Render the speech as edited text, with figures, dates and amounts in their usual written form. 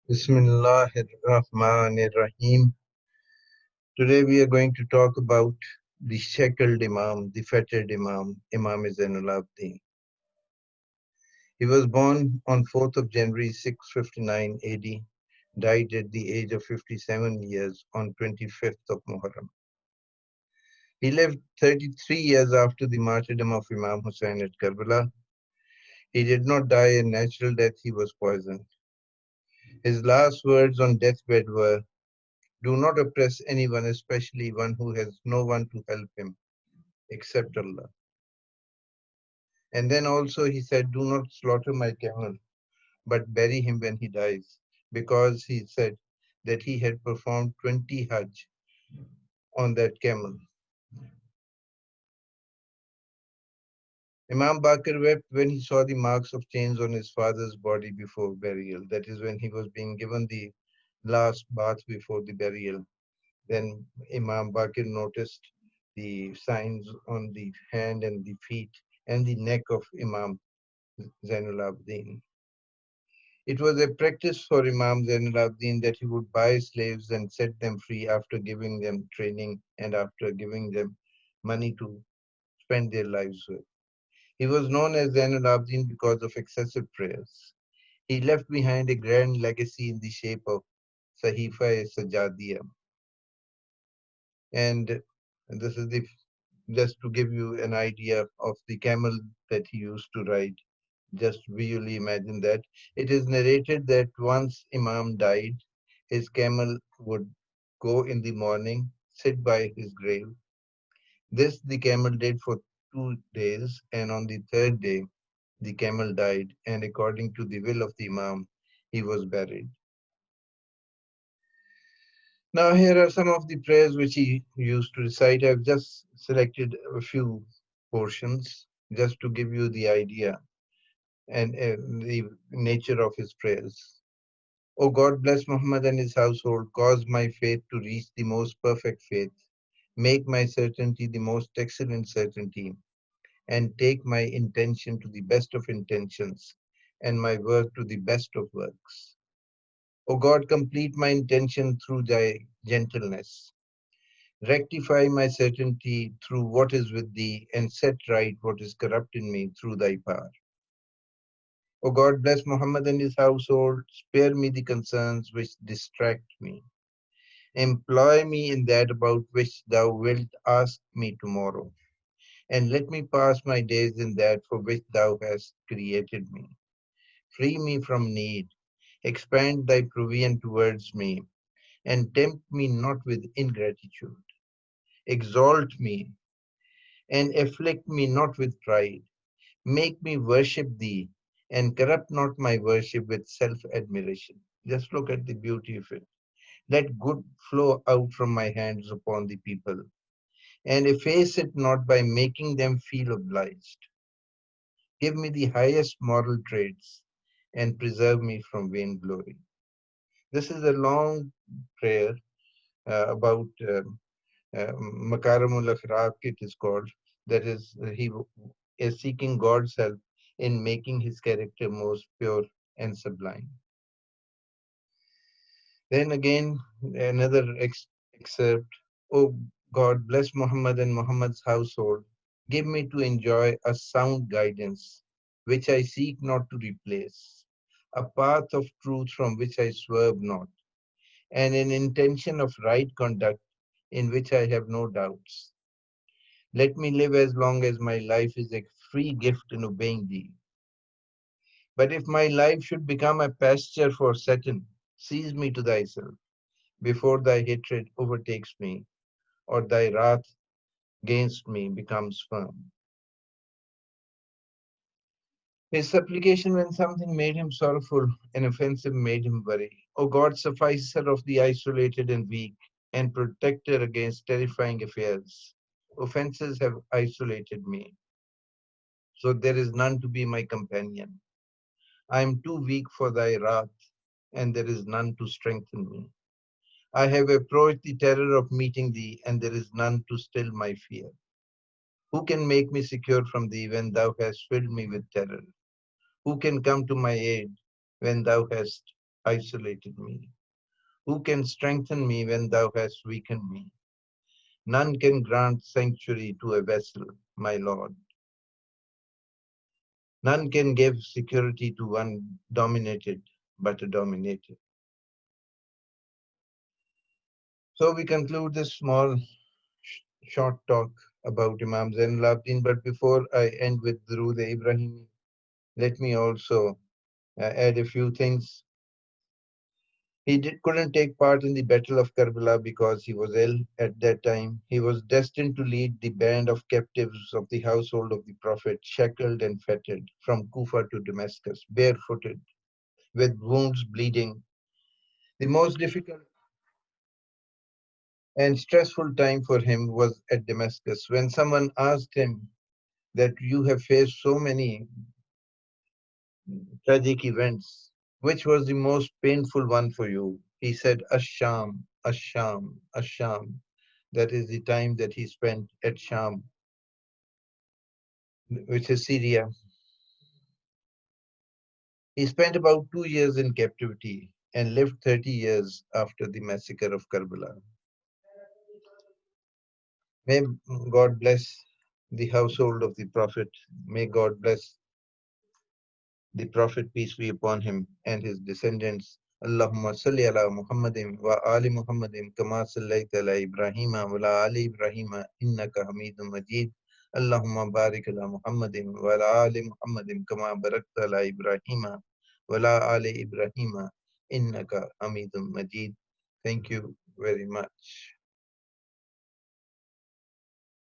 Bismillahirrahmanirrahim. Today we are going to talk about the shackled Imam, the fettered Imam, Imam Zainul Abidin. He was born on 4th of January 659 AD, died at the age of 57 years on 25th of Muharram. He lived 33 years after the martyrdom of Imam Hussain at Karbala. He did not die a natural death, he was poisoned. His last words on deathbed were, "Do not oppress anyone, especially one who has no one to help him except Allah." And then also he said, "Do not slaughter my camel, but bury him when he dies," because he said that he had performed 20 Hajj on that camel. Imam Bakr wept when he saw the marks of chains on his father's body before burial. That is when he was being given the last bath before the burial. Then Imam Bakr noticed the signs on the hand and the feet and the neck of Imam Zainul Abidin. It was a practice for Imam Zainul Abidin that he would buy slaves and set them free after giving them training and after giving them money to spend their lives with. He was known as Zainul Abidin because of excessive prayers. He left behind a grand legacy in the shape of Sahifa-e Sajadiya. And this is the just to give you an idea of the camel that he used to ride. Just visually imagine that. It is narrated that once Imam died, his camel would go in the morning, sit by his grave. This the camel did for 2 days, and on the third day, the camel died, and according to the will of the Imam, he was buried. Now, here are some of the prayers which he used to recite. I've just selected a few portions just to give you the idea and the nature of his prayers. O God, bless Muhammad and his household, cause my faith to reach the most perfect faith, make my certainty the most excellent certainty, and take my intention to the best of intentions, and my work to the best of works. O God, complete my intention through thy gentleness. Rectify my certainty through what is with thee, and set right what is corrupt in me through thy power. O God, bless Muhammad and his household, spare me the concerns which distract me. Employ me in that about which thou wilt ask me tomorrow, and let me pass my days in that for which thou hast created me. Free me from need, expand thy provision towards me, and tempt me not with ingratitude. Exalt me, and afflict me not with pride. Make me worship thee, and corrupt not my worship with self-admiration. Just look at the beauty of it. Let good flow out from my hands upon the people, and efface it not by making them feel obliged. Give me the highest moral traits, and preserve me from vainglory. This is a long prayer about Makaramul Akhlaq, it is called. That is, he is seeking God's help in making his character most pure and sublime. Then again, another excerpt. Oh God, bless Muhammad and Muhammad's household. Give me to enjoy a sound guidance, which I seek not to replace, a path of truth from which I swerve not, and an intention of right conduct in which I have no doubts. Let me live as long as my life is a free gift in obeying thee. But if my life should become a pasture for Satan, seize me to thyself before thy hatred overtakes me, or thy wrath against me becomes firm. His supplication when something made him sorrowful and offensive made him worry. O God, sufficer of the isolated and weak, and protector against terrifying affairs. Offenses have isolated me, so there is none to be my companion. I am too weak for thy wrath, and there is none to strengthen me. I have approached the terror of meeting thee, and there is none to still my fear. Who can make me secure from thee when thou hast filled me with terror? Who can come to my aid when thou hast isolated me? Who can strengthen me when thou hast weakened me? None can grant sanctuary to a vessel, my Lord. None can give security to one dominated, but a dominated. So we conclude this small, short talk about Imam Zainul Abidin. But before I end with Durood Ibrahim, let me also add a few things. Couldn't take part in the Battle of Karbala because he was ill at that time. He was destined to lead the band of captives of the household of the Prophet, shackled and fettered from Kufa to Damascus, barefooted, with wounds bleeding. The most difficult and stressful time for him was at Damascus when someone asked him that you have faced so many tragic events. Which was the most painful one for you? He said, Asham, Asham, Asham. That is the time that he spent at Sham, which is Syria. He spent about 2 years in captivity and lived 30 years after the massacre of Karbala. May God bless the household of the Prophet. May God bless the Prophet, peace be upon him, and his descendants. Allahumma salli ala Muhammadin wa ali Muhammadin kama sallaita ala Ibrahim wa ala ali Ibrahim innaka Hamidum Majid. Allahumma barik ala Muhammadin wa ala ali Muhammadin kama barakta ala Ibrahim wa ala ali Ibrahim innaka Hamidum Majid. Thank you very much.